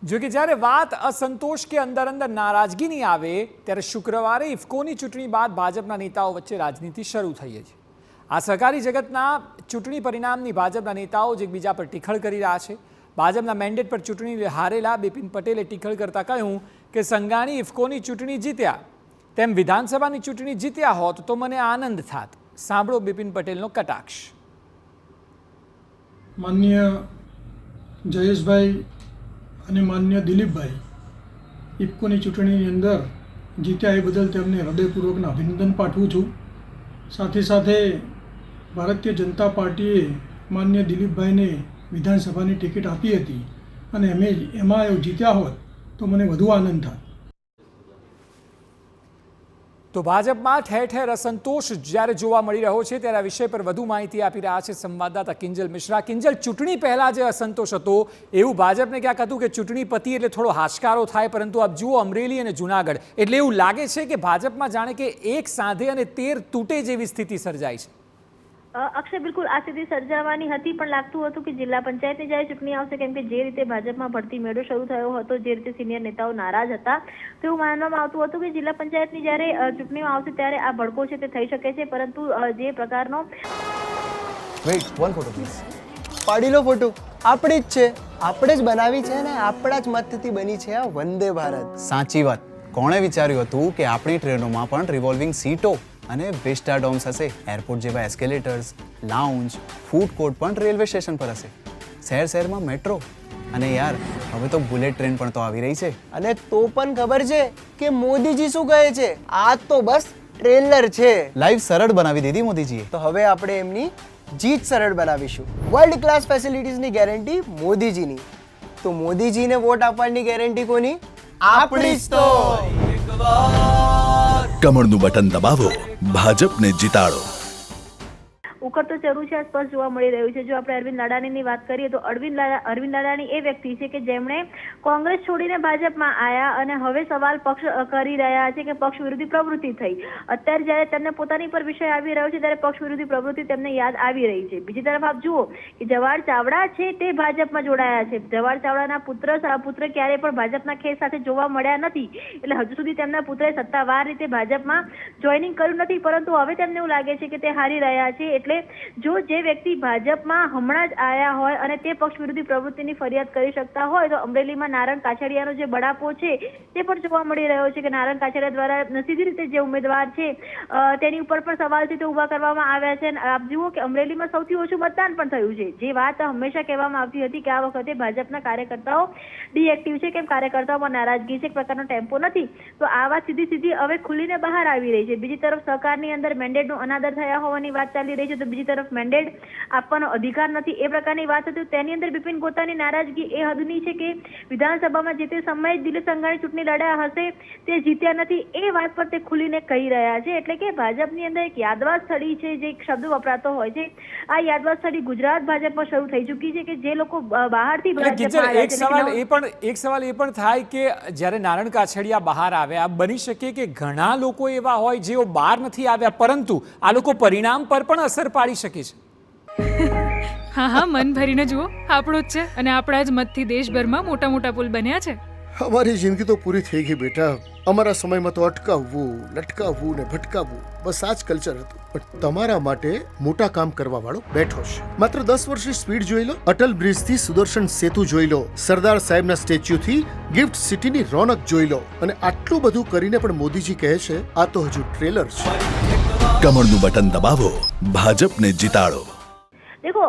જો કે જ્યારે વાત અસંતોષ કે અંદર નારાજગીની આવે ત્યારે શુક્રવારે ઇફકોની ચૂંટણી બાદ ભાજપના નેતાઓ વચ્ચે રાજનીતિ શરૂ થઈ છે। આ સહકારી જગતના ચૂંટણી પરિણામની ભાજપના નેતાઓ જ એકબીજા પર ટીખળ કરી રહ્યા છે। ભાજપના મેન્ડેટ પર ચૂંટણી હારેલા બિપિન પટેલે ટીખળ કરતા કહ્યું કે સંઘાણી ઇફકોની ચૂંટણી જીત્યા તેમ વિધાનસભાની ચૂંટણી જીત્યા હોત તો મને આનંદ થાત। સાંભળો બિપિન પટેલનો કટાક્ષ। માન્ય જયેશભાઈ અને માન્ય દિલીપભાઈ ઇફકોની ચૂંટણીની અંદર જીત્યા એ બદલ તેમને હૃદયપૂર્વકના અભિનંદન પાઠવું છું। સાથે સાથે ભારતીય જનતા પાર્ટીએ માન્ય દિલીપભાઈને વિધાનસભાની ટિકિટ આપી હતી અને એમાં જીત્યા હોત તો મને વધુ આનંદ થાત। તો ભાજપમાં ઠેર ઠેર અસંતોષ જ્યારે જોવા મળી રહ્યો છે ત્યારે આ વિષય પર વધુ માહિતી આપી રહ્યા છે સંવાદદાતા કિંજલ મિશ્રા। કિંજલ, ચૂંટણી પહેલા જે અસંતોષ હતો એવું ભાજપને ક્યાંક હતું કે ચૂંટણી પતી એટલે થોડો હાશકારો થાય, પરંતુ આપ જુઓ અમરેલી અને જૂનાગઢ એટલે એવું લાગે છે કે ભાજપમાં જાણે કે એક સાંધે અને તેર તૂટે જેવી સ્થિતિ સર્જાઈ છે। અક્ષય, બિલકુલ આ સ્થિતિ સર્જાવાની હતી, પણ લાગતું હતું કે જિલ્લા પંચાયતની જ્યારે ચૂંટણી આવશે, કેમ કે જે રીતે ભાજપમાં ભરતી મેળો શરૂ થયો હતો, જે રીતે સિનિયર નેતાઓ નારાજ હતા, તો એવું માનવામાં આવતું હતું કે જિલ્લા પંચાયતની જ્યારે ચૂંટણીઓ આવશે ત્યારે આ ભડકો છે તે થઈ શકે છે, પરંતુ જે પ્રકારનો વેઇટ વન ફોટો પ્લીઝ પાડી લો ફોટો। આપણી જ છે, આપણે જ બનાવી છે ને આપણા જ મતથી બની છે આ વંદે ભારત। સાચી વાત। કોણે વિચાર્યું હતું કે આપણી ટ્રેનોમાં પણ રિવોલ્વિંગ સીટો અને વિસ્ટા ડોમ્સ હશે, એરપોર્ટ જેવા એસ્કેલેટર્સ, લાઉન્જ, ફૂડ કોર્ટ પણ રેલવે સ્ટેશન પર હશે, શહેર શહેરમાં મેટ્રો, અને યાર હવે તો બુલેટ ટ્રેન પણ તો આવી રહી છે। અને તો પણ ખબર છે કે મોદીજી શું કહે છે? આ તો બસ ટ્રેલર છે। લાઈફ સરળ બનાવી દીધી મોદીજીએ। તો હવે આપણે એમની જીત સરળ બનાવીશું। વર્લ્ડ ક્લાસ ફેસિલિટીઝની ગેરંટી મોદીજીની, તો મોદીજીને વોટ આપવાની ગેરંટી કોની? આપણી જ તો। કમળનું બટન દબાવો, ભાજપને જીતાડો। ઉકળતો ચરુ છે સ્પષ્ટ જોવા મળી રહ્યું છે। જો આપણે અરવિંદ અડાણીની વાત કરીએ તો અરવિંદ અડાણી એ વ્યક્તિ છે કે જેમણે કોંગ્રેસ છોડીને ભાજપમાં આવ્યા અને હવે સવાલ પક્ષ કરી રહ્યા છે કે પક્ષ વિરોધી પ્રવૃત્તિ થઈ। અત્યારે જ્યારે તેમને પોતાની પર વિષય આવી રહ્યો છે ત્યારે પક્ષ વિરોધી પ્રવૃત્તિ તેમને યાદ આવી રહી છે। બીજી તરફ આપ જુઓ કે જવાહર ચાવડા છે તે ભાજપમાં જોડાયા છે। જવાહર ચાવડાના પુત્ર ક્યારેય પણ ભાજપના ખેસ સાથે જોવા મળ્યા નથી, એટલે હજુ સુધી તેમના પુત્રએ સત્તાવાર રીતે ભાજપમાં જોઈનિંગ કર્યું નથી, પરંતુ હવે તેમને એવું લાગે છે કે તે હારી રહ્યા છે। એટલે જો જે વ્યક્તિ ભાજપમાં હમણાં જ આવ્યા હોય અને તે પક્ષ વિરોધી પ્રવૃત્તિની ફરિયાદ કરી શકતા હોય તો અમરેલીમાં નારણ કાછડિયાનો જે બળાપો છે તે પણ જોવા મળી રહ્યો છે કે નારણ કાછડિયા દ્વારા સીધી રીતે જે ઉમેદવાર છે તેની ઉપર પણ સવાલ છે તે ઉભા કરવામાં આવ્યા છે। અને આપ જુઓ કે અમરેલીમાં સૌથી ઓછું મતદાન પણ થયું છે। જે વાત હંમેશા કહેવામાં આવતી હતી કે આ વખતે ભાજપના કાર્યકર્તાઓ ડીએક્ટિવ છે, કેમ કાર્યકર્તાઓમાં નારાજગી છે, એક પ્રકારનો ટેમ્પો નથી, તો આ વાત સીધી હવે ખુલીને બહાર આવી રહી છે। બીજી તરફ સરકારની અંદર મેન્ડેટનો અનાદર થયા હોવાની વાત ચાલી રહી છે, તો બીજી તરફ મેન્ડેટ આપવાનો અધિકાર નથી એ પ્રકારની વાત હતી। તેની અંદર બિપિન ગોતાની નારાજગી એ હદની છે કે વિધાનસભામાં જે તે સમયે દિલીપ સંઘાણી ચૂંટણી લડ્યા હશે તે જીત્યા નથી, એ વાત પર તે ખુલીને કહી રહ્યા છે। એટલે કે ભાજપની અંદર એક યાદવાદ સ્થળી છે, જે એક શબ્દ વપરાતો હોય છે, આ યાદવાદ સ્થળી ગુજરાત ભાજપમાં શરૂ થઈ ચૂકી છે કે જે લોકો બહારથી એક સવાલ એ પણ થાય કે જ્યારે નારણ કાછડિયા બહાર આવ્યા, બની શકે કે ઘણા લોકો એવા હોય જેઓ બહાર નથી આવ્યા પરંતુ આ લોકો પરિણામ પર પણ અસર પાડી શકે છે। હા, મન ભરીને જુઓ, આપણો જ છે અને આપણા જ મતથી દેશભરમાં મોટા મોટા પુલ બન્યા છે। અમારી જિંદગી તો પૂરી થઈ ગઈ બેટા। અમારા સમયમાં તો અટકાવવું, લટકાવવું ને ભટકાવવું, બસ આ જ કલ્ચર હતું। પણ તમારા માટે મોટા કામ કરવા વાળો બેઠો છે। માત્ર 10 વર્ષની સ્પીડ જોઈ લો, અટલ બ્રિજ થી સુદર્શન સેતુ જોઈ લો, સરદાર સાહેબના સ્ટેચ્યુ થી ગિફ્ટ સિટીની રોનક જોઈ લો, અને આટલું બધું કરીને પણ મોદીજી કહે છે આ તો હજુ ટ્રેલર છે। કમળનું બટન દબાવો, ભાજપને જીતાડો। દેખો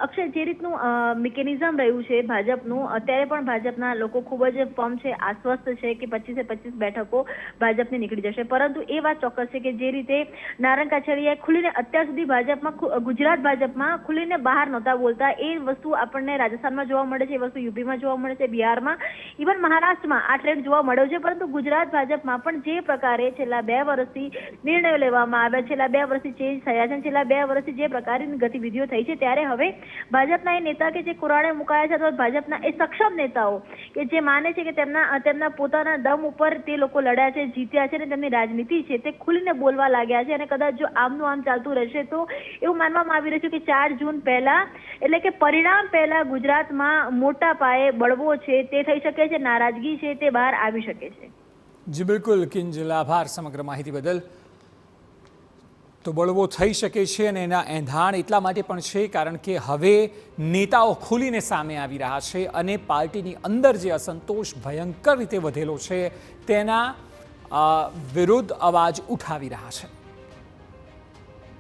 અક્ષય, જે રીતનું મિકેનિઝમ રહ્યું છે ભાજપનું, અત્યારે પણ ભાજપના લોકો ખૂબ જ ફર્મ છે, આશ્વસ્ત છે કે 25 બેઠકો ભાજપની નીકળી જશે, પરંતુ એ વાત ચોક્કસ છે કે જે રીતે નારણ કાછડિયાએ ખુલીને અત્યાર સુધી ભાજપમાં ગુજરાત ભાજપમાં ખુલીને બહાર નહોતા બોલતા, એ વસ્તુ આપણને રાજસ્થાનમાં જોવા મળે છે, એ વસ્તુ યુપીમાં જોવા મળે છે, બિહારમાં, ઇવન મહારાષ્ટ્રમાં આ ટ્રેન્ડ જોવા મળ્યો છે, પરંતુ ગુજરાત ભાજપમાં પણ જે પ્રકારે છેલ્લા 2 વર્ષથી નિર્ણયો લેવામાં આવ્યા, છેલ્લા 2 વર્ષથી ચેન્જ થયા છે, છેલ્લા 2 વર્ષથી જે પ્રકારની ગતિવિધિઓ થઈ છે ત્યારે હવે ભાજપના એ નેતા કે જે કુરાડે મુકાયા છે અથવા ભાજપના એ સક્ષમ નેતાઓ કે જે માને છે કે તેમના પોતાના દમ ઉપર તે લોકો લડ્યા છે, જીત્યા છે અને તેમની રાજનીતિ છે તે ખુલીને બોલવા લાગ્યા છે. અને કદાચ જો આમનું આમ ચાલતું રહેશે તો એવું માનવામાં આવી રહ્યું છે કે 4 જૂન પહેલા એટલે કે પરિણામ પહેલા ગુજરાતમાં મોટા પાયે બળવો છે તે થઈ શકે છે, નારાજગી છે તે બહાર આવી શકે છે. જી બિલકુલ કિંજલ, આભાર સમગ્ર માહિતી બદલ. તો બળવો થઈ શકે છે અને એના એંધાણ એટલા માટે પણ છે કારણ કે હવે નેતાઓ ખુલીને સામે આવી રહ્યા છે અને પાર્ટીની અંદર જે અસંતોષ ભયંકર રીતે વધેલો છે તેના વિરુદ્ધ અવાજ ઉઠાવી રહ્યા છે.